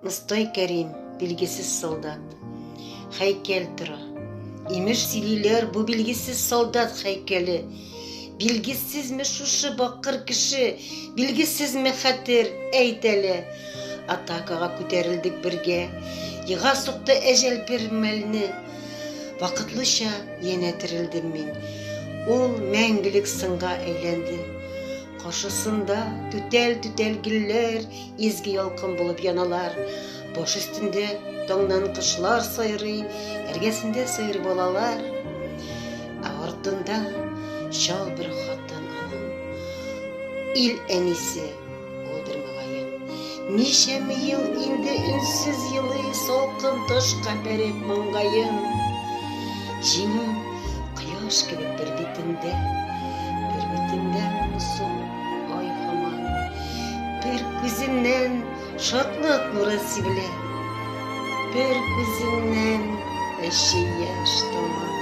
Мостой Кәрим, билгесіз солдат. Хәйкәл тора. Имеш сөйлиләр, бу билгесіз солдат хәйкәле. Билгесезме шушы бакыр кеше, билгесезме хәтер, әйт әле. Атакага күтәрелдек бергә, йыга сукты әҗәл бер мәлне. Вакытлыча янә терелдем мин. Ул мәңгелек сынга әйләнде. Каршысында түтәл гөлләр, изге ялкын булып яналар. Баш өстендә таңнан кышлар сайрый, эргәсендә сыер балалар. Артында шал бер хатын аның. Ил әнисе улдыр мөгаен. Ничәме ел инде үнсез елый, салкын ташка бәреп маңгаен. Җиңү кояш кебек бер битендә соң ай һаман. Бер күзеннән шатлык нуры сибелә, бер күзеннән яшь тама.